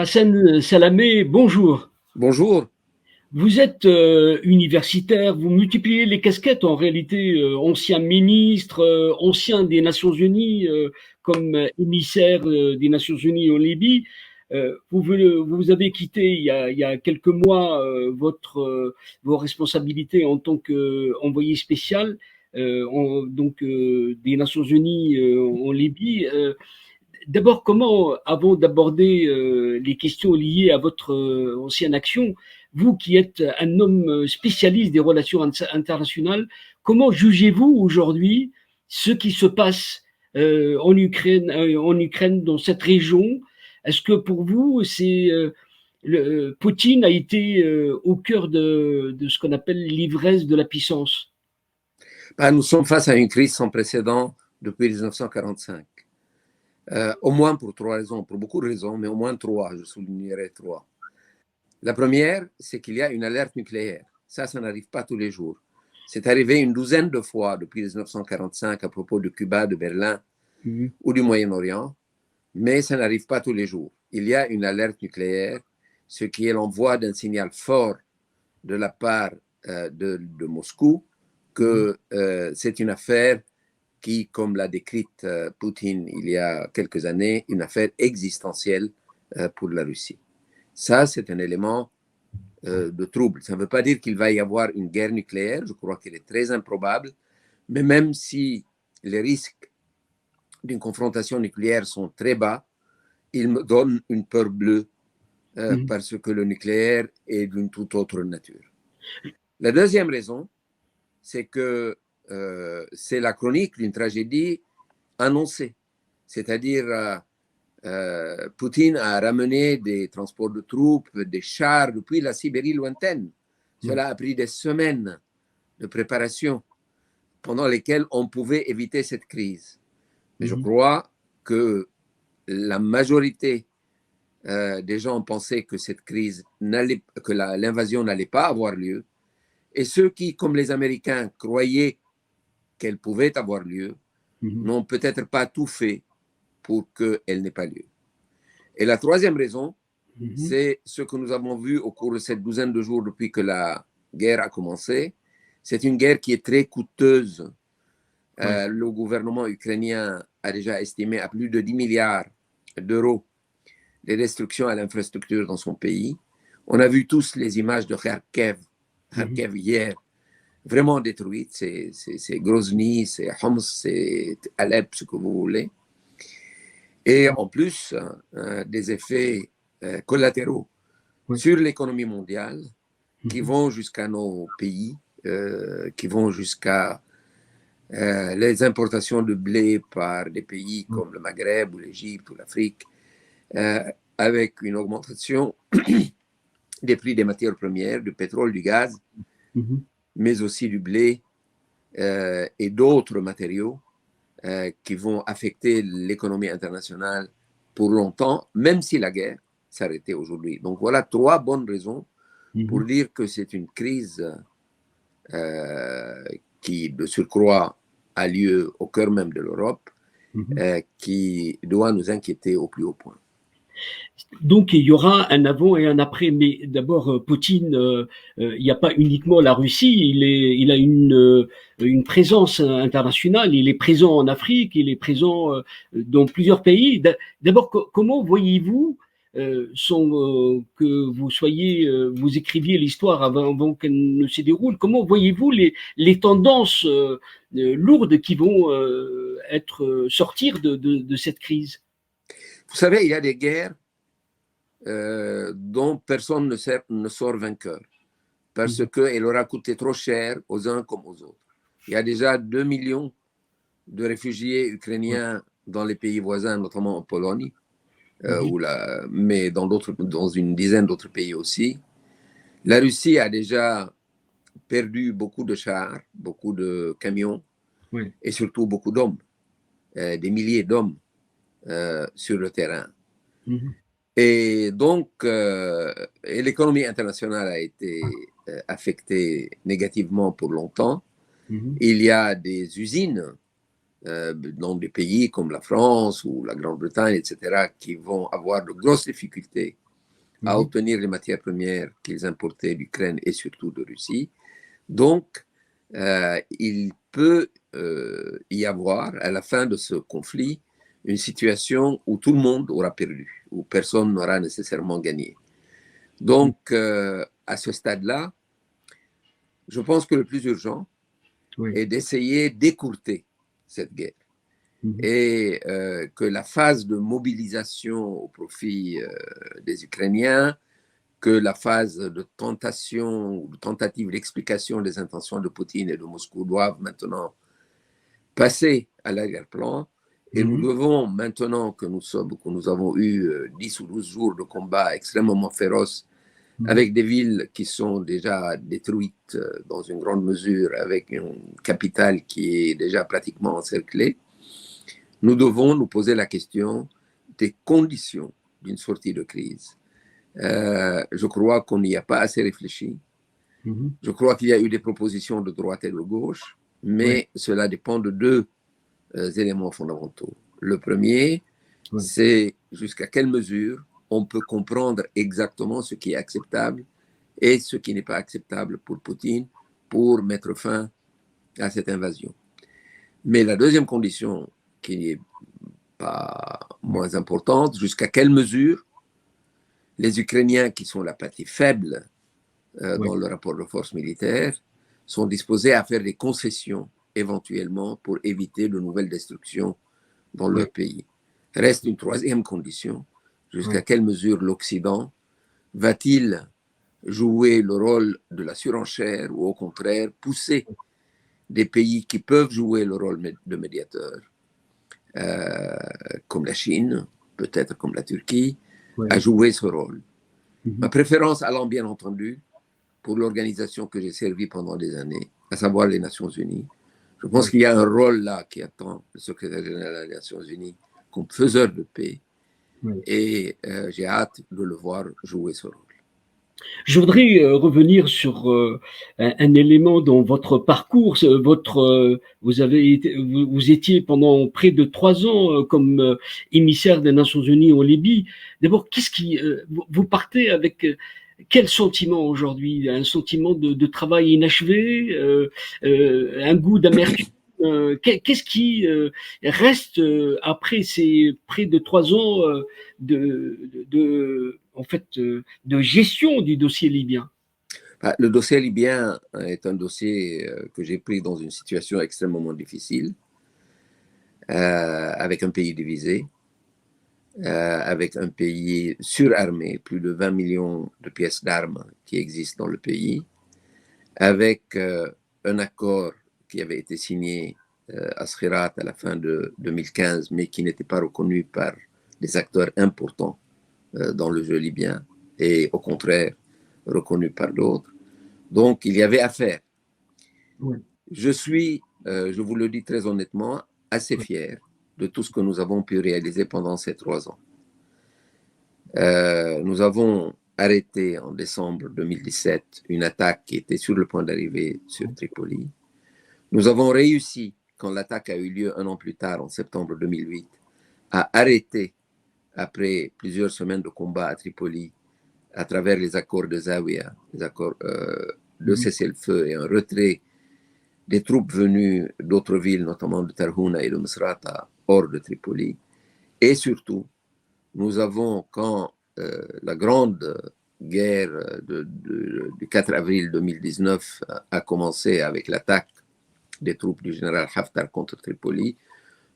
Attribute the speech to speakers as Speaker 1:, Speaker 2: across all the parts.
Speaker 1: Hassan Salamé, bonjour.
Speaker 2: Bonjour.
Speaker 1: Vous êtes universitaire, vous multipliez les casquettes en réalité, ancien ministre, ancien des Nations Unies, comme émissaire des Nations Unies en Libye. Vous avez quitté il y a quelques mois vos responsabilités en tant qu'envoyé spécial des Nations Unies en Libye. D'abord, comment, avant d'aborder les questions liées à votre ancienne action, vous qui êtes un homme spécialiste des relations internationales, comment jugez-vous aujourd'hui ce qui se passe en Ukraine, dans cette région? Est-ce que pour vous, Poutine a été au cœur de ce qu'on appelle l'ivresse de la puissance?
Speaker 2: Nous sommes face à une crise sans précédent depuis 1945. Au moins pour trois raisons, pour beaucoup de raisons, mais au moins trois, je soulignerai trois. La première, c'est qu'il y a une alerte nucléaire. Ça n'arrive pas tous les jours. C'est arrivé une douzaine de fois depuis 1945 à propos de Cuba, de Berlin ou du Moyen-Orient, mais ça n'arrive pas tous les jours. Il y a une alerte nucléaire, ce qui est l'envoi d'un signal fort de la part de Moscou que c'est une affaire qui, comme l'a décrite Poutine il y a quelques années, une affaire existentielle pour la Russie. Ça, c'est un élément de trouble. Ça ne veut pas dire qu'il va y avoir une guerre nucléaire, je crois qu'il est très improbable, mais même si les risques d'une confrontation nucléaire sont très bas, il me donne une peur bleue parce que le nucléaire est d'une toute autre nature. La deuxième raison, c'est que c'est la chronique d'une tragédie annoncée. C'est-à-dire, Poutine a ramené des transports de troupes, des chars depuis la Sibérie lointaine. Cela a pris des semaines de préparation pendant lesquelles on pouvait éviter cette crise. Mais je crois que la majorité des gens pensaient que cette crise que l'invasion n'allait pas avoir lieu. Et ceux qui, comme les Américains, croyaient qu'elle pouvait avoir lieu, n'ont peut-être pas tout fait pour qu'elle n'ait pas lieu. Et la troisième raison, c'est ce que nous avons vu au cours de cette douzaine de jours depuis que la guerre a commencé. C'est une guerre qui est très coûteuse. Le gouvernement ukrainien a déjà estimé à plus de 10 milliards d'euros les destructions à l'infrastructure dans son pays. On a vu tous les images de Kharkiv hier, vraiment détruite. C'est Grozny, c'est Homs, c'est Alep, ce que vous voulez. Et en plus, des effets collatéraux sur l'économie mondiale qui vont jusqu'à nos pays, qui vont jusqu'à les importations de blé par des pays comme le Maghreb ou l'Égypte ou l'Afrique, avec une augmentation des prix des matières premières, du pétrole, du gaz, mais aussi du blé et d'autres matériaux qui vont affecter l'économie internationale pour longtemps, même si la guerre s'arrêtait aujourd'hui. Donc voilà trois bonnes raisons pour dire que c'est une crise qui, de surcroît, a lieu au cœur même de l'Europe, qui doit nous inquiéter au plus haut point.
Speaker 1: Donc il y aura un avant et un après, mais d'abord Poutine, il n'y a pas uniquement la Russie, il a une présence internationale, il est présent en Afrique, il est présent dans plusieurs pays. D'abord, comment voyez-vous que vous écriviez l'histoire avant qu'elle ne se déroule, comment voyez-vous les tendances lourdes qui vont sortir de cette crise?
Speaker 2: Vous savez, il y a des guerres dont personne ne sort vainqueur parce qu'elle aura coûté trop cher aux uns comme aux autres. Il y a déjà 2 millions de réfugiés ukrainiens dans les pays voisins, notamment en Pologne, mais dans une dizaine d'autres pays aussi. La Russie a déjà perdu beaucoup de chars, beaucoup de camions et surtout beaucoup d'hommes, des milliers d'hommes sur le terrain. Et donc, l'économie internationale a été affectée négativement pour longtemps. Il y a des usines dans des pays comme la France ou la Grande-Bretagne, etc., qui vont avoir de grosses difficultés à obtenir les matières premières qu'ils importaient d'Ukraine et surtout de Russie. Donc, il peut y avoir, à la fin de ce conflit, une situation où tout le monde aura perdu, où personne n'aura nécessairement gagné. Donc, à ce stade-là, je pense que le plus urgent est d'essayer d'écourter cette guerre et que la phase de mobilisation au profit des Ukrainiens, que la phase de tentation ou de tentative d'explication des intentions de Poutine et de Moscou doivent maintenant passer à l'arrière-plan. Et nous devons, maintenant que nous avons eu 10 ou 12 jours de combat extrêmement féroces, avec des villes qui sont déjà détruites dans une grande mesure, avec une capitale qui est déjà pratiquement encerclée, nous devons nous poser la question des conditions d'une sortie de crise. Je crois qu'on n'y a pas assez réfléchi. Je crois qu'il y a eu des propositions de droite et de gauche, mais cela dépend de deux éléments fondamentaux. Le premier, c'est jusqu'à quelle mesure on peut comprendre exactement ce qui est acceptable et ce qui n'est pas acceptable pour Poutine pour mettre fin à cette invasion. Mais la deuxième condition, qui n'est pas moins importante, jusqu'à quelle mesure les Ukrainiens, qui sont la partie faible dans le rapport de force militaire, sont disposés à faire des concessions éventuellement pour éviter de nouvelles destructions dans leur pays. Reste une troisième condition, jusqu'à quelle mesure l'Occident va-t-il jouer le rôle de la surenchère ou au contraire pousser des pays qui peuvent jouer le rôle de médiateur, comme la Chine, peut-être comme la Turquie, à jouer ce rôle. Ma préférence allant bien entendu pour l'organisation que j'ai servie pendant des années, à savoir les Nations Unies. Je pense qu'il y a un rôle là qui attend le secrétaire général des Nations Unies comme faiseur de paix et j'ai hâte de le voir jouer ce rôle.
Speaker 1: Je voudrais revenir sur un élément dans votre parcours. Vous étiez pendant près de 3 ans comme émissaire des Nations Unies en Libye. D'abord, vous partez avec quel sentiment aujourd'hui? Un sentiment de travail inachevé, un goût d'amertume. Qu'est-ce qui reste après ces près de 3 ans en fait, de gestion du dossier libyen?
Speaker 2: Le dossier libyen est un dossier que j'ai pris dans une situation extrêmement difficile, avec un pays divisé, avec un pays surarmé, plus de 20 millions de pièces d'armes qui existent dans le pays, avec un accord qui avait été signé à Skhirat à la fin de 2015, mais qui n'était pas reconnu par des acteurs importants dans le jeu libyen, et au contraire reconnu par d'autres. Donc, il y avait affaire. Je suis, je vous le dis très honnêtement, assez fier de tout ce que nous avons pu réaliser pendant ces 3 ans. Nous avons arrêté en décembre 2017 une attaque qui était sur le point d'arriver sur Tripoli. Nous avons réussi, quand l'attaque a eu lieu 1 an plus tard, en septembre 2008, à arrêter, après plusieurs semaines de combat à Tripoli, à travers les accords de Zawiya, les accords de cessez-le-feu et un retrait des troupes venues d'autres villes, notamment de Tarhouna et de Misrata, hors de Tripoli. Et surtout, nous avons, quand la grande guerre du 4 avril 2019 a commencé avec l'attaque des troupes du général Haftar contre Tripoli,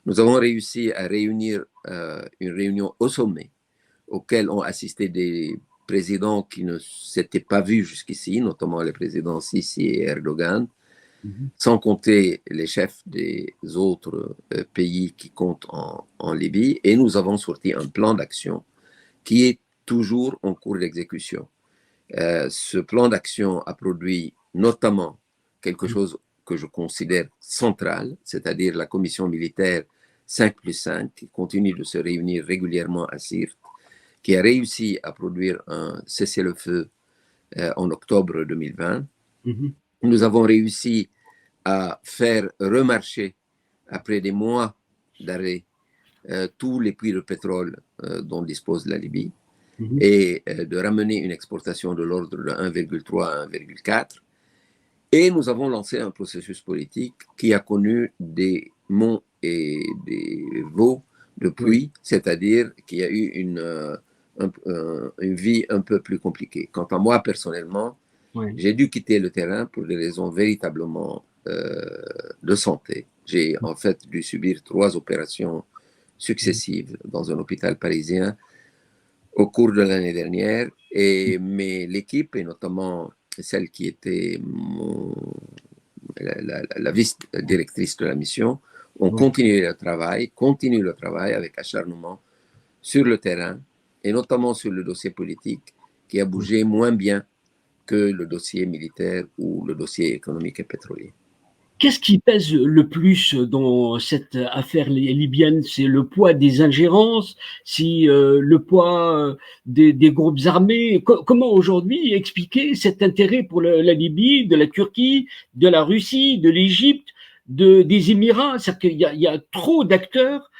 Speaker 2: nous avons réussi à réunir une réunion au sommet, auquel ont assisté des présidents qui ne s'étaient pas vus jusqu'ici, notamment les présidents Sisi et Erdogan, sans compter les chefs des autres pays qui comptent en Libye. Et nous avons sorti un plan d'action qui est toujours en cours d'exécution. Ce plan d'action a produit notamment quelque chose que je considère central, c'est-à-dire la commission militaire 5+5, qui continue de se réunir régulièrement à Sirte, qui a réussi à produire un cessez-le-feu en octobre 2020. Nous avons réussi à faire remarcher, après des mois d'arrêt, tous les puits de pétrole dont dispose la Libye. et de ramener une exportation de l'ordre de 1,3 à 1,4. Et nous avons lancé un processus politique qui a connu des monts et des vaux depuis, c'est-à-dire qu'il y a eu une vie un peu plus compliquée. Quant à moi, personnellement, j'ai dû quitter le terrain pour des raisons véritablement de santé. J'ai en fait dû subir 3 opérations successives dans un hôpital parisien au cours de l'année dernière. Mais l'équipe, et notamment celle qui était la vice-directrice de la mission, ont continué le travail, continuent le travail avec acharnement sur le terrain, et notamment sur le dossier politique, qui a bougé moins bien que le dossier militaire ou le dossier économique et pétrolier.
Speaker 1: Qu'est-ce qui pèse le plus dans cette affaire libyenne? C'est le poids des ingérences, c'est le poids des groupes armés. Comment aujourd'hui expliquer cet intérêt pour la Libye, de la Turquie, de la Russie, de l'Égypte, des Émirats? C'est-à-dire qu'il y a trop d'acteurs,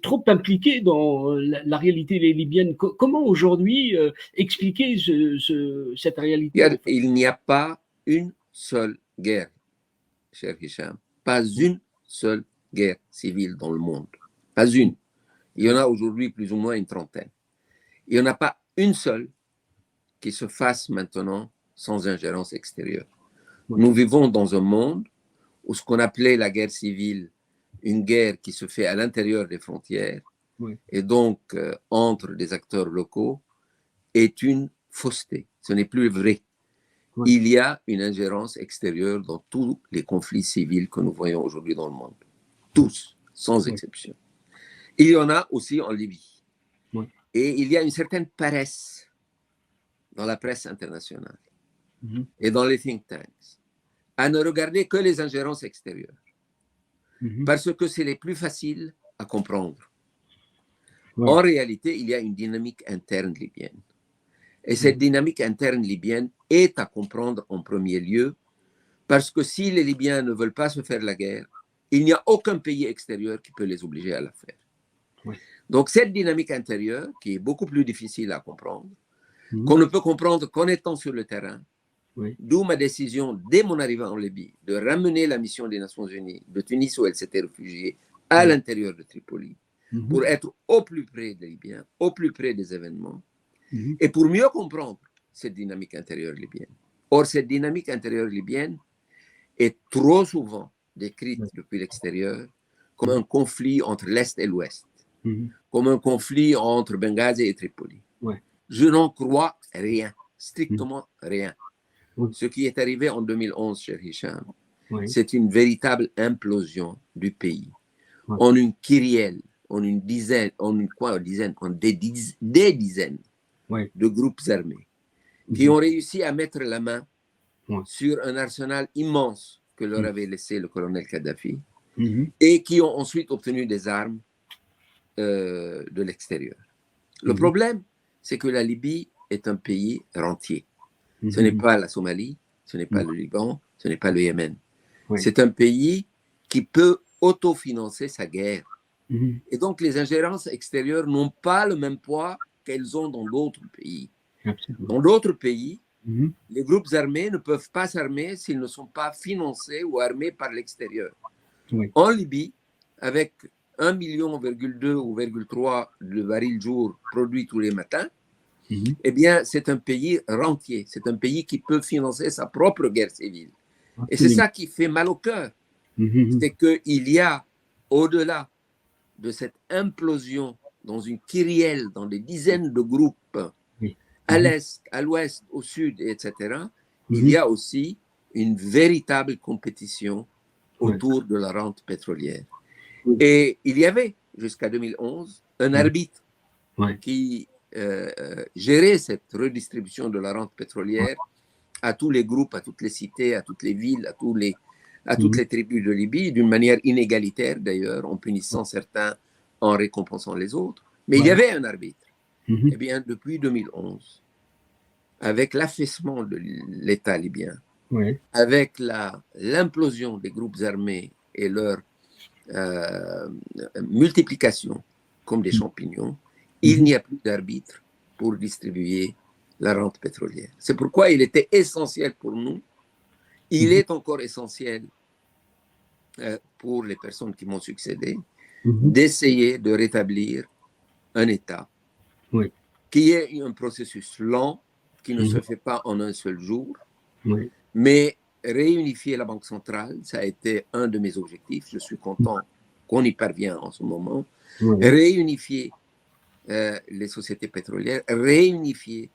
Speaker 1: trop impliqués dans la réalité libyenne. Comment aujourd'hui expliquer cette réalité?
Speaker 2: Il n'y a pas une seule guerre, cher Hicham, pas une seule guerre civile dans le monde. Pas une. Il y en a aujourd'hui plus ou moins une trentaine. Il n'y en a pas une seule qui se fasse maintenant sans ingérence extérieure. Nous vivons dans un monde où ce qu'on appelait la guerre civile, une guerre qui se fait à l'intérieur des frontières, et donc entre des acteurs locaux, est une fausseté. Ce n'est plus vrai. Il y a une ingérence extérieure dans tous les conflits civils que nous voyons aujourd'hui dans le monde. Tous, sans exception. Il y en a aussi en Libye. Et il y a une certaine paresse dans la presse internationale et dans les think tanks à ne regarder que les ingérences extérieures. Parce que c'est les plus faciles à comprendre. En réalité, il y a une dynamique interne libyenne. Et cette dynamique interne libyenne est à comprendre en premier lieu, parce que si les Libyens ne veulent pas se faire la guerre, il n'y a aucun pays extérieur qui peut les obliger à la faire. Donc cette dynamique intérieure, qui est beaucoup plus difficile à comprendre, qu'on ne peut comprendre qu'en étant sur le terrain, d'où ma décision, dès mon arrivée en Libye, de ramener la mission des Nations Unies de Tunis où elle s'était réfugiée à l'intérieur de Tripoli, pour être au plus près des Libyens, au plus près des événements, et pour mieux comprendre cette dynamique intérieure libyenne. Or, cette dynamique intérieure libyenne est trop souvent décrite depuis l'extérieur comme un conflit entre l'Est et l'Ouest, comme un conflit entre Benghazi et Tripoli. Je n'en crois rien, strictement rien. Ce qui est arrivé en 2011, cher Hicham, c'est une véritable implosion du pays. En une kyrielle, en une dizaine, en des dizaines de groupes armés qui ont réussi à mettre la main sur un arsenal immense que leur avait laissé le colonel Kadhafi et qui ont ensuite obtenu des armes de l'extérieur. Le problème, c'est que la Libye est un pays rentier. Ce n'est pas la Somalie, ce n'est pas le Liban, ce n'est pas le Yémen. C'est un pays qui peut autofinancer sa guerre. Et donc, les ingérences extérieures n'ont pas le même poids qu'elles ont dans d'autres pays. Dans d'autres pays, les groupes armés ne peuvent pas s'armer s'ils ne sont pas financés ou armés par l'extérieur. En Libye, avec 1,2 million ou 1,3 de barils jour produits tous les matins, eh bien, c'est un pays rentier. C'est un pays qui peut financer sa propre guerre civile. Et c'est ça qui fait mal au cœur. C'est qu'il y a, au-delà de cette implosion dans une kyrielle, dans des dizaines de groupes, à l'est, à l'ouest, au sud, etc., il y a aussi une véritable compétition autour de la rente pétrolière. Et il y avait, jusqu'à 2011, un arbitre qui gérait cette redistribution de la rente pétrolière à tous les groupes, à toutes les cités, à toutes les villes, à toutes les tribus de Libye, d'une manière inégalitaire d'ailleurs, en punissant certains, en récompensant les autres. Mais il y avait un arbitre. Eh bien, depuis 2011, avec l'affaissement de l'État libyen, avec l'implosion des groupes armés et leur multiplication comme des champignons, il n'y a plus d'arbitre pour distribuer la rente pétrolière. C'est pourquoi il était essentiel pour nous, il est encore essentiel pour les personnes qui m'ont succédé, d'essayer de rétablir un État qui est un processus lent, qui ne se fait pas en un seul jour, mais réunifier la Banque centrale, ça a été un de mes objectifs. Je suis content qu'on y parvient en ce moment. Réunifier les sociétés pétrolières, réunifier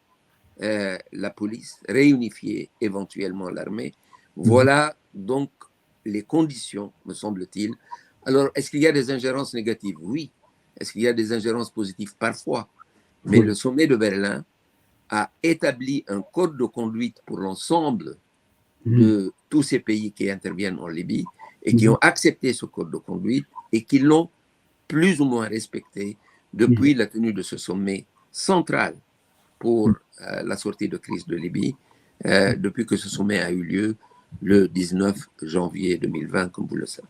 Speaker 2: la police, réunifier éventuellement l'armée. Voilà donc les conditions, me semble-t-il. Alors, est-ce qu'il y a des ingérences négatives? Oui. Est-ce qu'il y a des ingérences positives? Parfois. Mais le sommet de Berlin a établi un code de conduite pour l'ensemble de tous ces pays qui interviennent en Libye et qui ont accepté ce code de conduite et qui l'ont plus ou moins respecté depuis la tenue de ce sommet central pour la sortie de crise de Libye, depuis que ce sommet a eu lieu le 19 janvier 2020, comme vous le savez.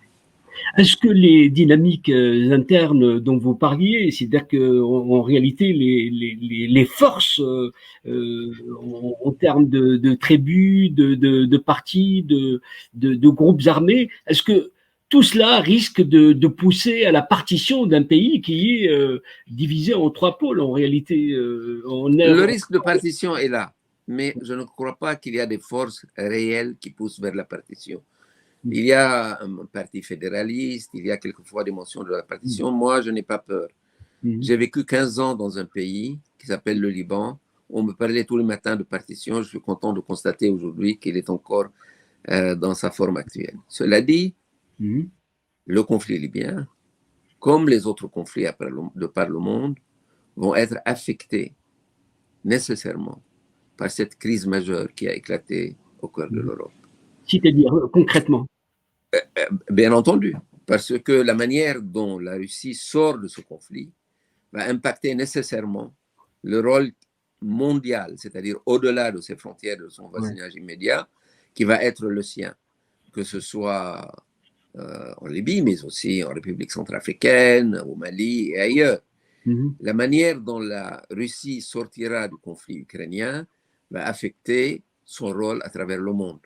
Speaker 1: Est-ce que les dynamiques internes dont vous parliez, c'est-à-dire qu'en réalité, les forces en termes de tribus, de partis, de groupes armés, est-ce que tout cela risque de pousser à la partition d'un pays qui est divisé en trois pôles, en réalité
Speaker 2: Le risque de partition est là, mais je ne crois pas qu'il y a des forces réelles qui poussent vers la partition. Il y a un parti fédéraliste, il y a quelquefois des mentions de la partition. Moi, je n'ai pas peur. J'ai vécu 15 ans dans un pays qui s'appelle le Liban. On me parlait tous les matins de partition. Je suis content de constater aujourd'hui qu'il est encore dans sa forme actuelle. Cela dit, le conflit libyen, comme les autres conflits de par le monde, vont être affectés nécessairement par cette crise majeure qui a éclaté au cœur de l'Europe.
Speaker 1: C'est-à-dire concrètement?
Speaker 2: Bien entendu, parce que la manière dont la Russie sort de ce conflit va impacter nécessairement le rôle mondial, c'est-à-dire au-delà de ses frontières, de son voisinage immédiat, qui va être le sien, que ce soit en Libye, mais aussi en République centrafricaine, au Mali et ailleurs. La manière dont la Russie sortira du conflit ukrainien va affecter son rôle à travers le monde.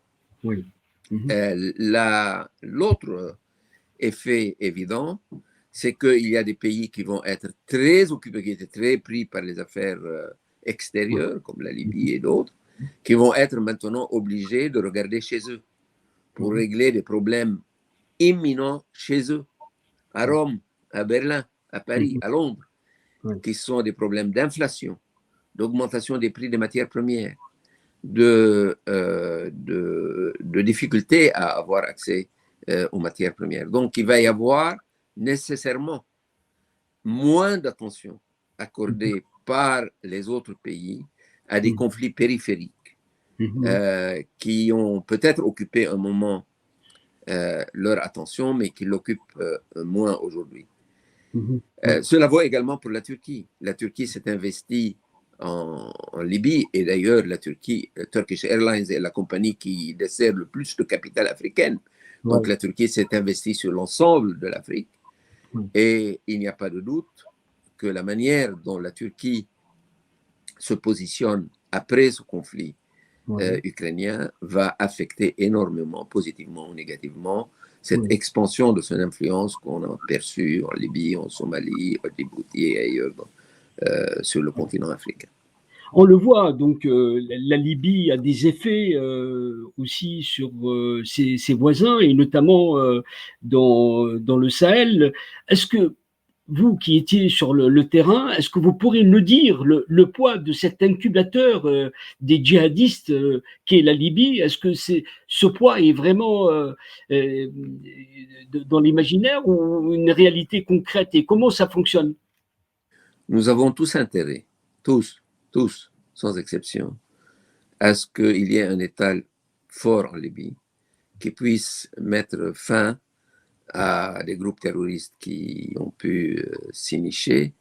Speaker 2: L'autre effet évident, c'est qu'il y a des pays qui vont être très occupés, qui étaient très pris par les affaires extérieures, comme la Libye et d'autres, qui vont être maintenant obligés de regarder chez eux pour régler des problèmes imminents chez eux, à Rome, à Berlin, à Paris, à Londres, qui sont des problèmes d'inflation, d'augmentation des prix des matières premières, de difficultés à avoir accès aux matières premières. Donc, il va y avoir nécessairement moins d'attention accordée par les autres pays à des conflits périphériques qui ont peut-être occupé un moment leur attention, mais qui l'occupent moins aujourd'hui. Cela vaut également pour la Turquie. La Turquie s'est investie en Libye, et d'ailleurs la Turquie, Turkish Airlines est la compagnie qui dessert le plus de capitale africaine. Donc la Turquie s'est investie sur l'ensemble de l'Afrique, et il n'y a pas de doute que la manière dont la Turquie se positionne après ce conflit ukrainien va affecter énormément, positivement ou négativement, cette expansion de son influence qu'on a perçue en Libye, en Somalie, en Djibouti et ailleurs sur le continent africain.
Speaker 1: On le voit, donc la Libye a des effets aussi sur ses voisins, et notamment dans le Sahel. Est-ce que vous qui étiez sur le terrain, est-ce que vous pourriez nous dire le poids de cet incubateur des djihadistes qu'est la Libye? Est-ce que ce poids est vraiment dans l'imaginaire ou une réalité concrète, et comment ça fonctionne?
Speaker 2: Nous avons tous intérêt, tous, sans exception, à ce qu'il y ait un État fort en Libye qui puisse mettre fin à des groupes terroristes qui ont pu s'y nicher,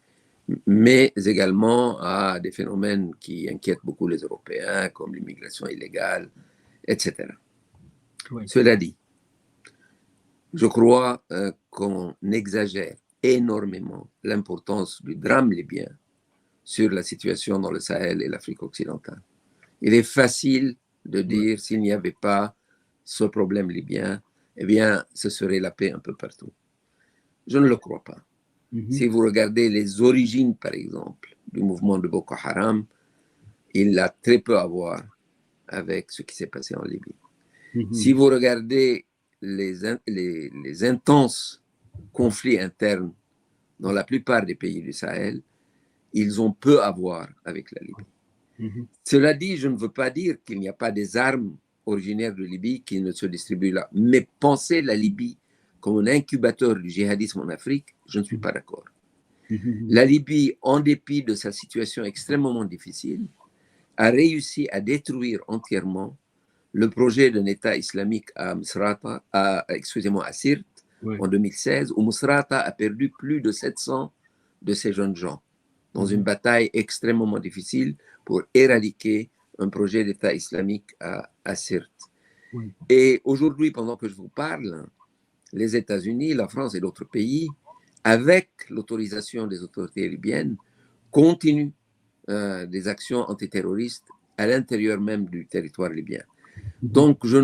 Speaker 2: mais également à des phénomènes qui inquiètent beaucoup les Européens, comme l'immigration illégale, etc. Cela dit, je crois qu'on exagère énormément l'importance du drame libyen sur la situation dans le Sahel et l'Afrique occidentale. Il est facile de dire s'il n'y avait pas ce problème libyen, eh bien, ce serait la paix un peu partout. Je ne le crois pas. Si vous regardez les origines, par exemple, du mouvement de Boko Haram, il a très peu à voir avec ce qui s'est passé en Libye. Si vous regardez les intenses conflits internes dans la plupart des pays du Sahel, ils ont peu à voir avec la Libye. Cela dit, je ne veux pas dire qu'il n'y a pas des armes originaires de Libye qui ne se distribuent là. Mais penser la Libye comme un incubateur du djihadisme en Afrique, je ne suis pas d'accord. La Libye, en dépit de sa situation extrêmement difficile, a réussi à détruire entièrement le projet d'un État islamique à Sirte, en 2016, où Misrata a perdu plus de 700 de ses jeunes gens dans une bataille extrêmement difficile pour éradiquer un projet d'État islamique à Sirte. Et aujourd'hui, pendant que je vous parle, les États-Unis, la France et d'autres pays, avec l'autorisation des autorités libyennes, continuent des actions antiterroristes à l'intérieur même du territoire libyen. Donc, je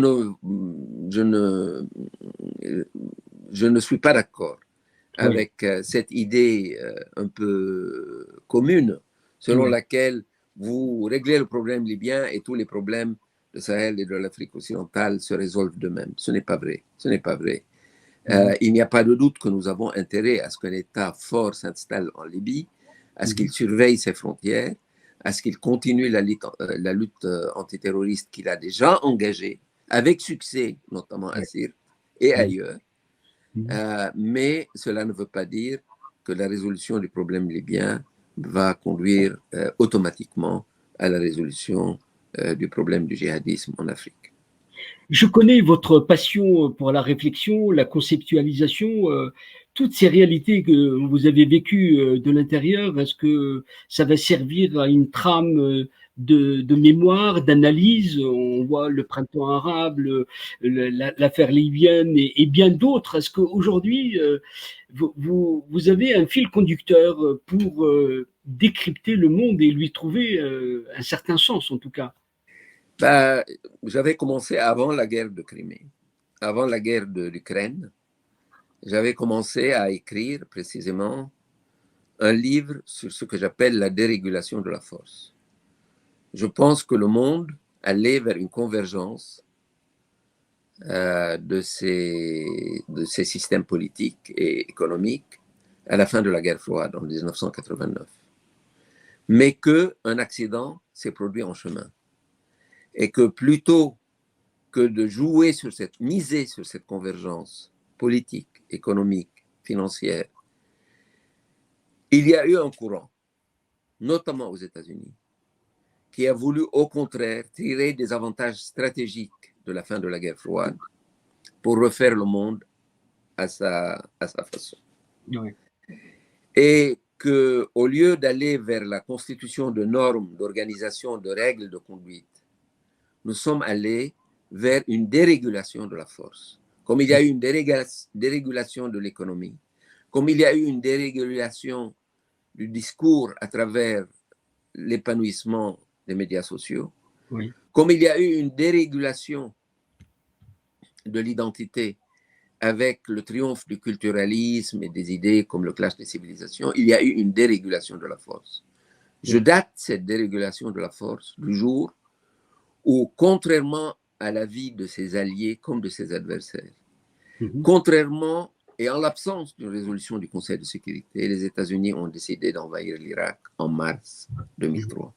Speaker 2: ne suis pas d'accord avec cette idée un peu commune selon laquelle vous réglez le problème libyen et tous les problèmes de Sahel et de l'Afrique occidentale se résolvent d'eux-mêmes. Ce n'est pas vrai. Ce n'est pas vrai. Il n'y a pas de doute que nous avons intérêt à ce qu'un État fort s'installe en Libye, à ce qu'il surveille ses frontières, à ce qu'il continue la lutte antiterroriste qu'il a déjà engagée, avec succès, notamment à Sirte et ailleurs. Mais cela ne veut pas dire que la résolution du problème libyen va conduire automatiquement à la résolution du problème du djihadisme en Afrique.
Speaker 1: Je connais votre passion pour la réflexion, la conceptualisation, toutes ces réalités que vous avez vécues de l'intérieur. Est-ce que ça va servir à une trame de mémoire, d'analyse? On voit le printemps arabe, l'affaire libyenne et bien d'autres. Est-ce qu'aujourd'hui, vous avez un fil conducteur pour décrypter le monde et lui trouver un certain sens, en tout cas?
Speaker 2: J'avais commencé avant la guerre de Crimée, avant la guerre d'Ukraine. J'avais commencé à écrire précisément un livre sur ce que j'appelle la dérégulation de la force. Je pense que le monde allait vers une convergence de ces systèmes politiques et économiques à la fin de la guerre froide en 1989. Mais qu'un accident s'est produit en chemin. Et que plutôt que de miser sur cette convergence politique, économique, financière, il y a eu un courant, notamment aux États-Unis, qui a voulu au contraire tirer des avantages stratégiques de la fin de la guerre froide pour refaire le monde à sa façon.
Speaker 1: Oui.
Speaker 2: Et qu'au lieu d'aller vers la constitution de normes, d'organisation, de règles de conduite, nous sommes allés vers une dérégulation de la force. Comme il y a eu une dérégulation de l'économie, comme il y a eu une dérégulation du discours à travers l'épanouissement des médias sociaux, comme il y a eu une dérégulation de l'identité avec le triomphe du culturalisme et des idées comme le clash des civilisations, il y a eu une dérégulation de la force. Je date cette dérégulation de la force du jour où, contrairement à l'avis de ses alliés comme de ses adversaires, contrairement et en l'absence d'une résolution du Conseil de sécurité, les États-Unis ont décidé d'envahir l'Irak en mars 2003.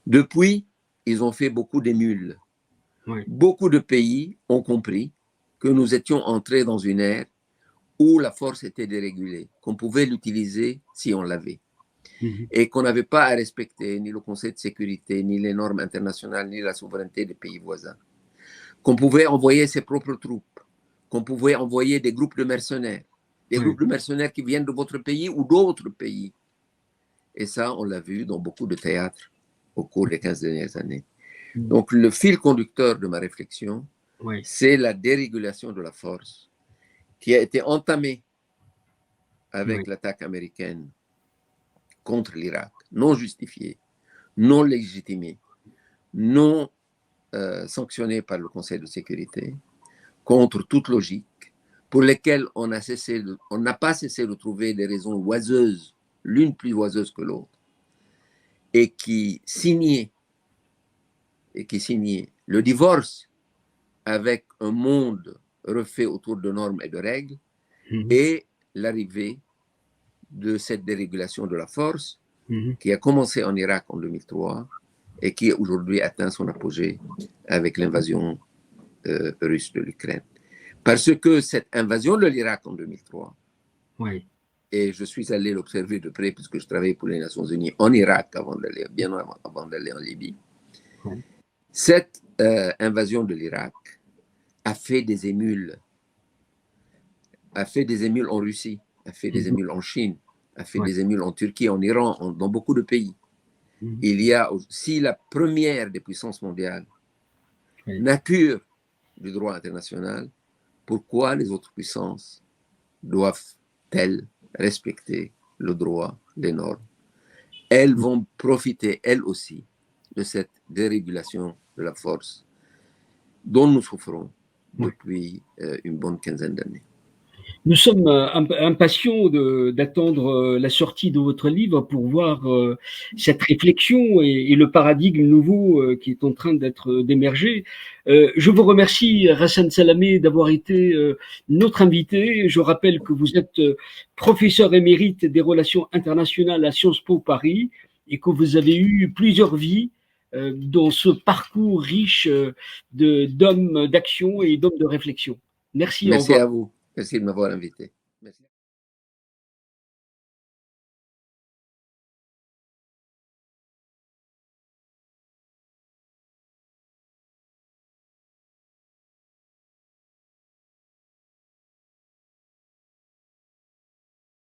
Speaker 2: Depuis, ils ont fait beaucoup d'émules. Beaucoup de pays ont compris que nous étions entrés dans une ère où la force était dérégulée, qu'on pouvait l'utiliser si on l'avait. Et qu'on n'avait pas à respecter ni le Conseil de sécurité, ni les normes internationales, ni la souveraineté des pays voisins. Qu'on pouvait envoyer ses propres troupes, qu'on pouvait envoyer des groupes de mercenaires, des groupes de mercenaires qui viennent de votre pays ou d'autres pays. Et ça, on l'a vu dans beaucoup de théâtres au cours des 15 dernières années. Donc, le fil conducteur de ma réflexion, c'est la dérégulation de la force qui a été entamée avec l'attaque américaine contre l'Irak non justifiées, non légitimées, non sanctionnées par le Conseil de sécurité, contre toute logique, pour lesquelles on n'a pas cessé de trouver des raisons oiseuses, l'une plus oiseuse que l'autre, et qui signaient le divorce avec un monde refait autour de normes et de règles, et l'arrivée de cette dérégulation de la force qui a commencé en Irak en 2003 et qui aujourd'hui atteint son apogée avec l'invasion russe de l'Ukraine. Parce que cette invasion de l'Irak en 2003,
Speaker 1: oui.
Speaker 2: et je suis allé l'observer de près puisque je travaillais pour les Nations Unies en Irak bien avant d'aller en Libye, oui. Cette invasion de l'Irak a fait des émules en Russie, a fait des émules en Chine, a fait des émules en Turquie, en Iran, dans beaucoup de pays. Il y a aussi la première des puissances mondiales, nature du droit international. Pourquoi les autres puissances doivent-elles respecter le droit, les normes? Elles vont profiter, elles aussi, de cette dérégulation de la force dont nous souffrons depuis une bonne quinzaine d'années.
Speaker 1: Nous sommes impatients d'attendre la sortie de votre livre pour voir cette réflexion et le paradigme nouveau qui est en train d'émerger. Je vous remercie, Hassan Salamé, d'avoir été notre invité. Je rappelle que vous êtes professeur émérite des relations internationales à Sciences Po Paris et que vous avez eu plusieurs vies dans ce parcours riche d'hommes d'action et d'hommes de réflexion. Merci.
Speaker 2: Merci à vous. Merci de m'avoir invité. Merci.